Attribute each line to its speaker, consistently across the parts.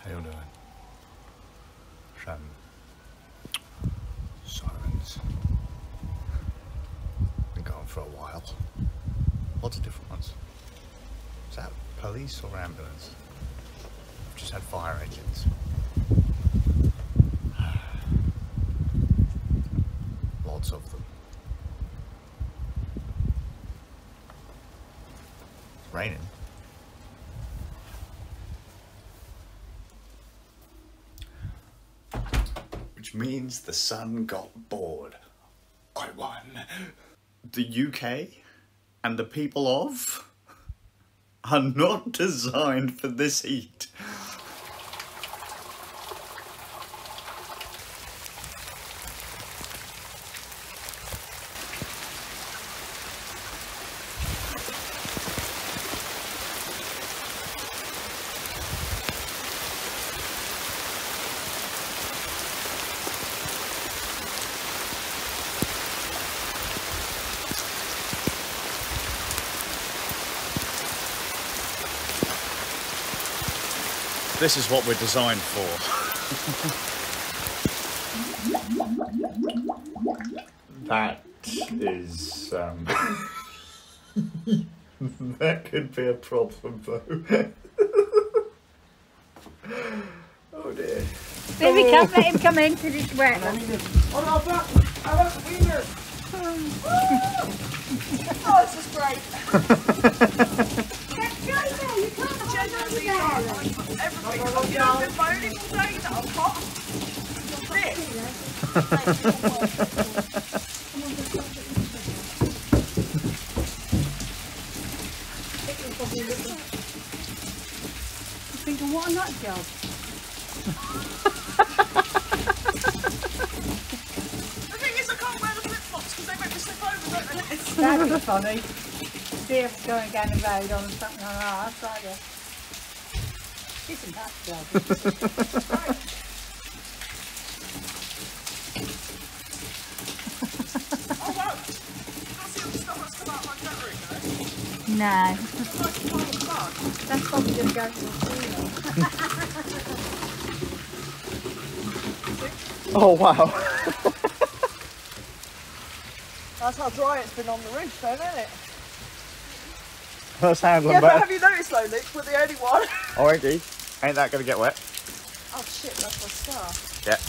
Speaker 1: How you doing? Some sirens. Been going for a while. Lots of different ones. Is that police or ambulance? I've just had fire engines. Lots of them. It's raining. Which means the sun got bored. I won. The UK and the people of are not designed for this heat. This is what we're designed for. That is, that could be a problem though. Oh dear.
Speaker 2: Let him come in because it's wet.
Speaker 3: Oh no, I want the wiener. Oh, this is great.
Speaker 2: You can't
Speaker 3: Genuinely can't. Everything. I've been moaning all day that I'm hot.
Speaker 2: I'm thinking, what a nut job.
Speaker 3: The thing is, I can't wear the flip-flops because they make me slip over, don't they?
Speaker 2: That'd be funny. See us going down the road on something like that. That's like a... It's a nut job.
Speaker 3: Oh wow! You can't see all the stuff that's come out my guttering though.
Speaker 2: No.
Speaker 3: It's like a pile of mud.
Speaker 2: That's probably going to go to the ceiling.
Speaker 1: Oh wow.
Speaker 3: That's how dry it's been on the roof though, isn't it?
Speaker 1: That sounds
Speaker 3: Yeah, but
Speaker 1: better.
Speaker 3: have you noticed though, Luke, we're the only one?
Speaker 1: Oh, okay. Ain't that gonna get wet?
Speaker 3: Oh shit, that's my scar.
Speaker 1: Yeah.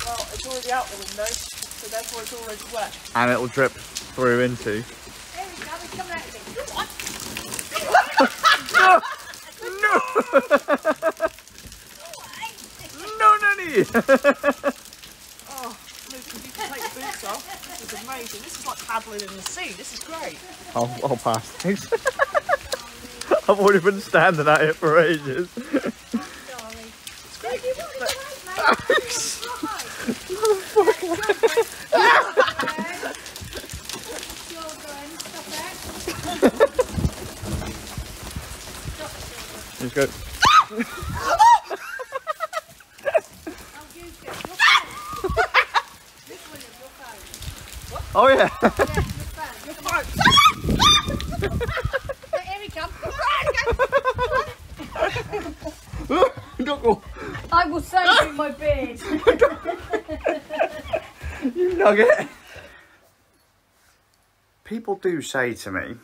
Speaker 3: Well, it's already out the window, so therefore it's already wet.
Speaker 1: And it'll drip through into.
Speaker 2: There we go, we're coming out of it.
Speaker 1: No, Nanny!
Speaker 3: Oh, Luke, if you can take the boots off, this is amazing. This is like paddling in the sea, this is great.
Speaker 1: I'll pass. Thanks. I've already been standing at it for ages.
Speaker 2: Sorry.
Speaker 3: It's great.
Speaker 1: Let's go. Oh yeah.
Speaker 2: Here he comes.
Speaker 1: Don't go.
Speaker 2: I will save you my beard.
Speaker 1: You nugget. People do say to me,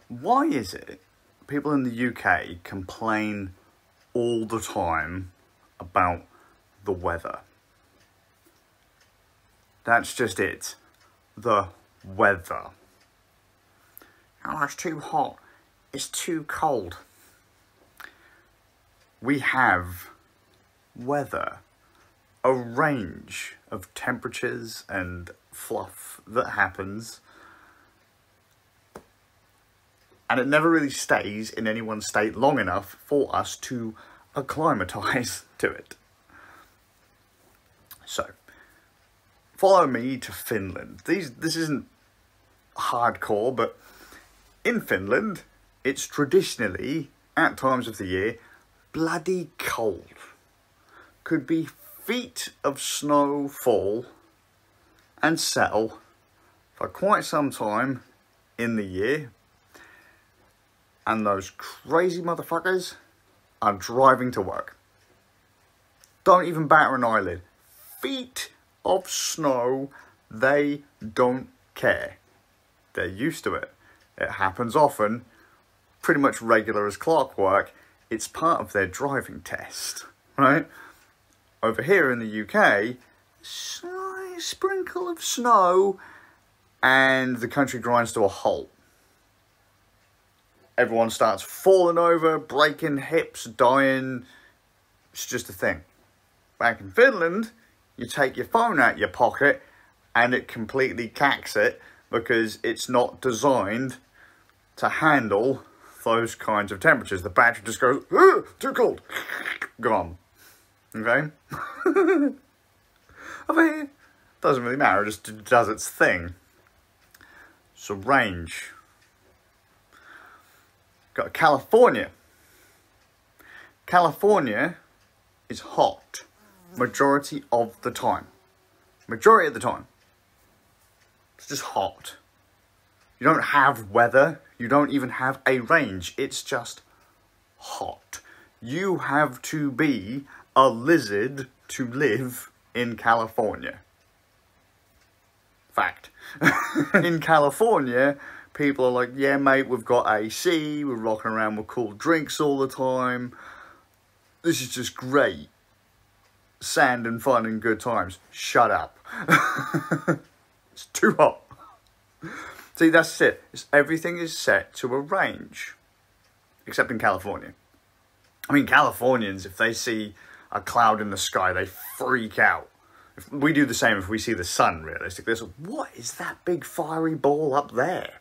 Speaker 1: why is it people in the UK complain all the time about the weather? That's just it. The weather. Oh, it's too hot. It's too cold. We have weather. A range of temperatures and fluff that happens. And it never really stays in any one state long enough for us to acclimatise to it. So, follow me to Finland. This isn't hardcore, but in Finland, it's traditionally, at times of the year, bloody cold. Could be feet of snow fall and settle for quite some time in the year. And those crazy motherfuckers are driving to work. Don't even batter an eyelid. Feet of snow, they don't care. They're used to it. It happens often, pretty much regular as clockwork. It's part of their driving test, right? Over here in the UK, slight sprinkle of snow and the country grinds to a halt. Everyone starts falling over, breaking hips, dying. It's just a thing. Back in Finland, you take your phone out your pocket and it completely cacks it because it's not designed to handle those kinds of temperatures. The battery just goes, too cold, gone. Okay? Over here, doesn't really matter, it just does its thing. So range. Got California. California is hot majority of the time. Majority of the time. It's just hot. You don't have weather. You don't even have a range. It's just hot. You have to be a lizard to live in California. Fact. In California, people are like, yeah, mate, we've got AC. We're rocking around with cool drinks all the time. This is just great. Sand and fun and good times. Shut up. It's too hot. See, that's it. Everything is set to a range. Except in California. I mean, Californians, if they see a cloud in the sky, they freak out. We do the same if we see the sun, realistically. So, what is that big fiery ball up there?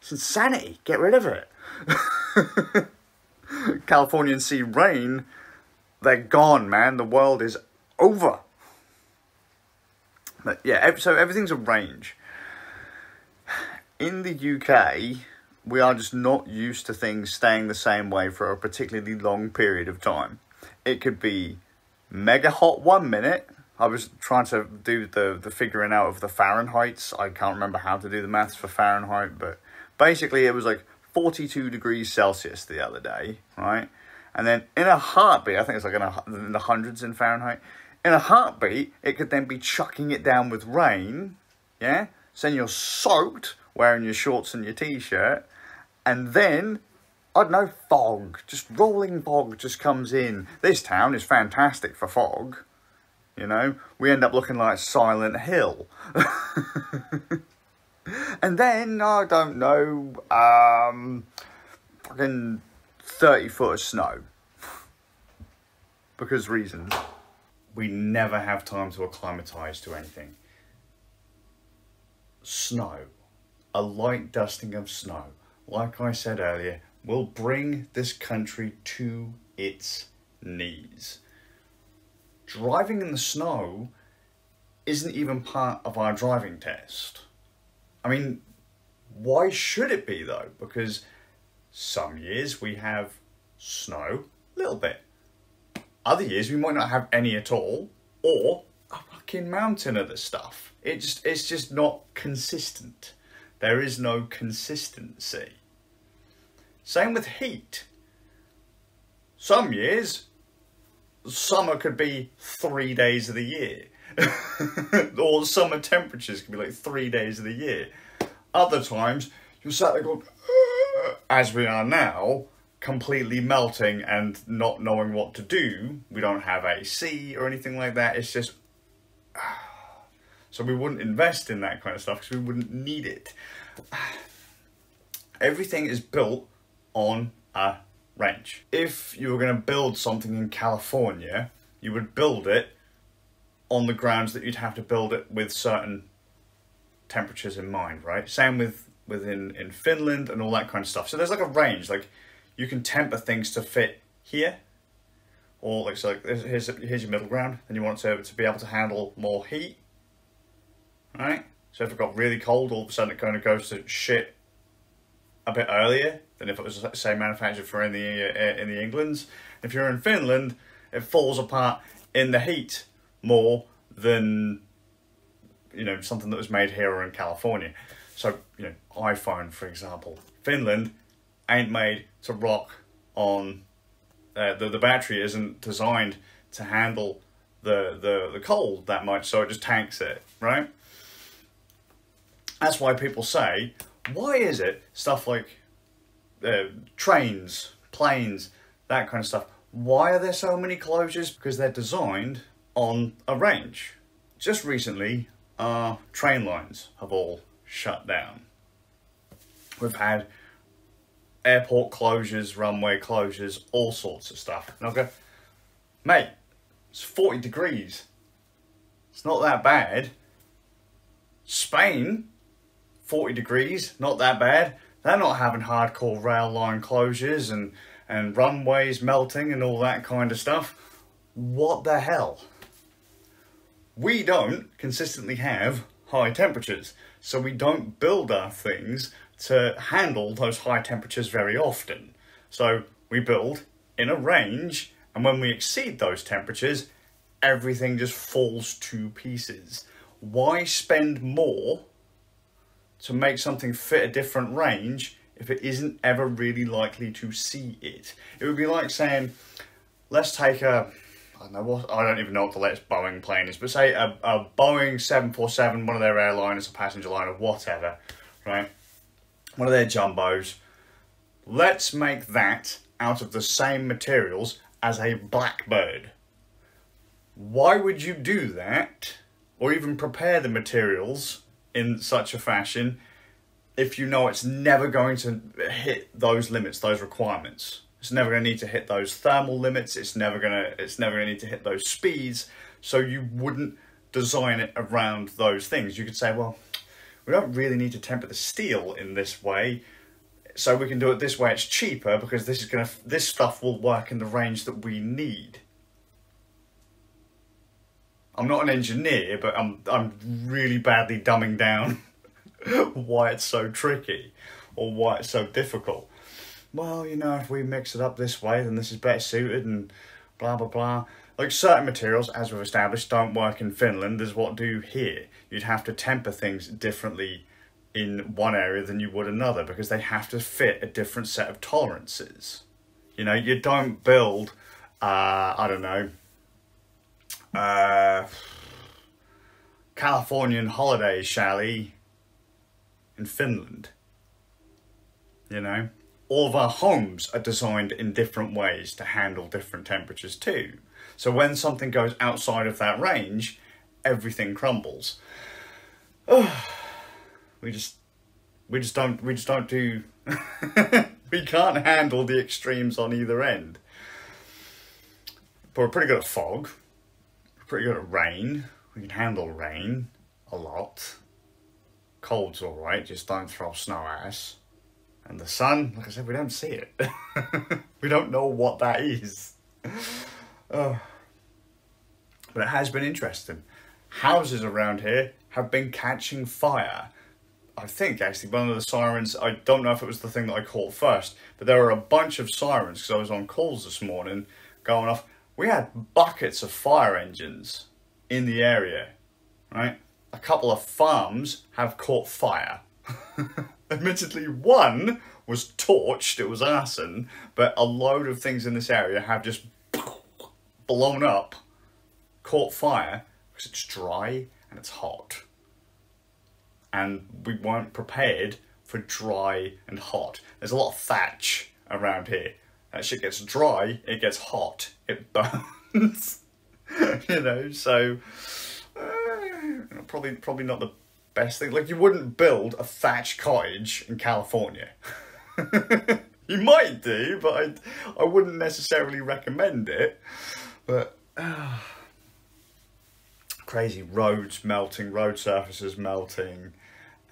Speaker 1: It's insanity. Get rid of it. Californians see rain, they're gone, man. The world is over. But yeah, so everything's a range. In the UK, we are just not used to things staying the same way for a particularly long period of time. It could be mega hot 1 minute. I was trying to do the figuring out of the Fahrenheits. I can't remember how to do the maths for Fahrenheit, but basically it was like 42 degrees Celsius the other day, right? And then in a heartbeat, I think it's like in the hundreds in Fahrenheit. In a heartbeat, it could then be chucking it down with rain, yeah? So then you're soaked, wearing your shorts and your t-shirt, and then, I don't know, fog. Just rolling fog just comes in. This town is fantastic for fog, you know? We end up looking like Silent Hill. And then, I don't know, fucking 30 foot of snow. Because reasons. We never have time to acclimatise to anything. Snow. A light dusting of snow, like I said earlier, will bring this country to its knees. Driving in the snow isn't even part of our driving test. I mean, why should it be though? Because some years we have snow, a little bit. Other years we might not have any at all, or a fucking mountain of the stuff. It's just not consistent. There is no consistency. Same with heat. Some years, summer could be 3 days of the year. Or summer temperatures could be like 3 days of the year. Other times, you're sat there going, as we are now, completely melting and not knowing what to do. We don't have AC or anything like that. It's just... So we wouldn't invest in that kind of stuff because we wouldn't need it. Everything is built on a range. If you were going to build something in California, you would build it on the grounds that you'd have to build it with certain temperatures in mind, right? Same in Finland and all that kind of stuff. So there's like a range, like you can temper things to fit here, or like, so like here's your middle ground, and you want it to be able to handle more heat, right? So if it got really cold, all of a sudden it kind of goes to shit a bit earlier than if it was, say, manufactured for in the Englands. If you're in Finland, it falls apart in the heat more than, you know, something that was made here or in California. So, you know, iPhone, for example. Finland ain't made to rock on the battery isn't designed to handle the cold that much, so it just tanks it, right? That's why people say, why is it stuff like trains, planes, that kind of stuff, why are there so many closures? Because they're designed on a range. Just recently, our train lines have all shut down. We've had airport closures, runway closures, all sorts of stuff. And I'll go, mate, it's 40 degrees. It's not that bad. Spain, 40 degrees, not that bad. They're not having hardcore rail line closures and runways melting and all that kind of stuff. What the hell? We don't consistently have high temperatures, so we don't build our things to handle those high temperatures very often. So we build in a range, and when we exceed those temperatures, everything just falls to pieces. Why spend more to make something fit a different range if it isn't ever really likely to see it? It would be like saying, let's take I don't even know what the latest Boeing plane is, but say a Boeing 747, one of their airliners, a passenger liner, whatever, right? One of their jumbos. Let's make that out of the same materials as a Blackbird. Why would you do that, or even prepare the materials in such a fashion, if you know it's never going to hit those limits, those requirements? It's never going to need to hit those thermal limits. It's never going to need to hit those speeds. So you wouldn't design it around those things. You could say, well, we don't really need to temper the steel in this way, so we can do it this way. It's cheaper because this stuff will work in the range that we need. I'm not an engineer, but I'm really badly dumbing down why it's so tricky or why it's so difficult. Well, you know, if we mix it up this way, then this is better suited and blah, blah, blah. Like certain materials, as we've established, don't work in Finland as what do here. You'd have to temper things differently in one area than you would another because they have to fit a different set of tolerances. You know, you don't build, I don't know, Californian holiday chalet in Finland. You know, all of our homes are designed in different ways to handle different temperatures too. So when something goes outside of that range, everything crumbles. We just don't do. We can't handle the extremes on either end. But we're pretty good at fog. We're pretty good at rain. We can handle rain a lot. Cold's all right. Just don't throw snow at us. And the sun, like I said, we don't see it. We don't know what that is. But it has been interesting. Houses around here have been catching fire. I think actually one of the sirens, I don't know if it was the thing that I caught first, but there were a bunch of sirens because I was on calls this morning going off. We had buckets of fire engines in the area, right? A couple of farms have caught fire. Admittedly, one was torched, it was arson, but a load of things in this area have just blown up, caught fire, because it's dry and it's hot. And we weren't prepared for dry and hot. There's a lot of thatch around here. That shit gets dry, it gets hot, it burns. You know, so probably not the best thing. Like, you wouldn't build a thatch cottage in California. You might do, but I wouldn't necessarily recommend it. But crazy roads melting, road surfaces melting,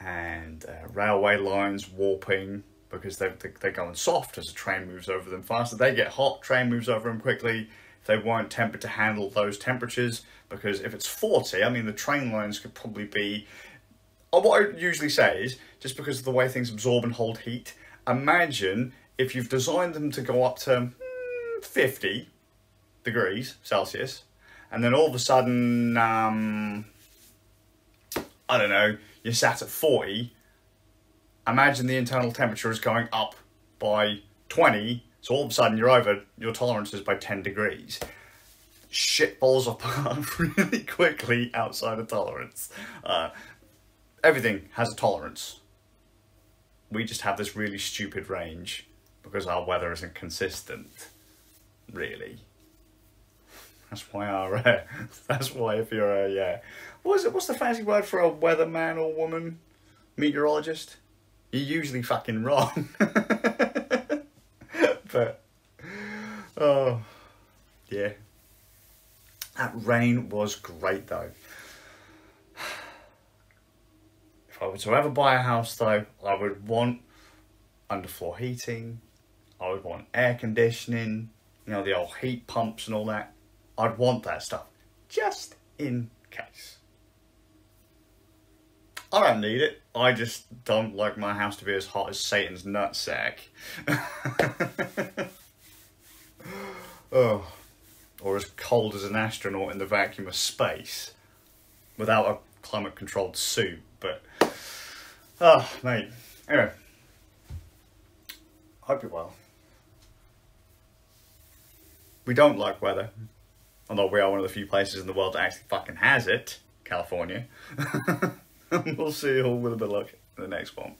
Speaker 1: and railway lines warping because they're going soft as a train moves over them faster. They get hot, train moves over them quickly. They weren't tempered to handle those temperatures, because if it's 40, I mean, the train lines could probably be... What I usually say is, just because of the way things absorb and hold heat, imagine if you've designed them to go up to 50 degrees Celsius, and then all of a sudden, I don't know, you're sat at 40, imagine the internal temperature is going up by 20 So all of a sudden you're over your tolerances by 10 degrees. Shit falls apart really quickly outside of tolerance. Everything has a tolerance. We just have this really stupid range because our weather isn't consistent, really. That's why that's why if you're a, what's the fancy word for a weatherman or woman? Meteorologist? You're usually fucking wrong. But, oh, yeah. That rain was great though. If I were to ever buy a house though, I would want underfloor heating, I would want air conditioning, you know, the old heat pumps and all that. I'd want that stuff, just in case. I don't need it. I just don't like my house to be as hot as Satan's nutsack. Oh, or as cold as an astronaut in the vacuum of space, without a climate-controlled suit. But, oh, mate. Anyway, hope you're well. We don't like weather, although we are one of the few places in the world that actually fucking has it, California. We'll see you all with a bit of luck in the next one.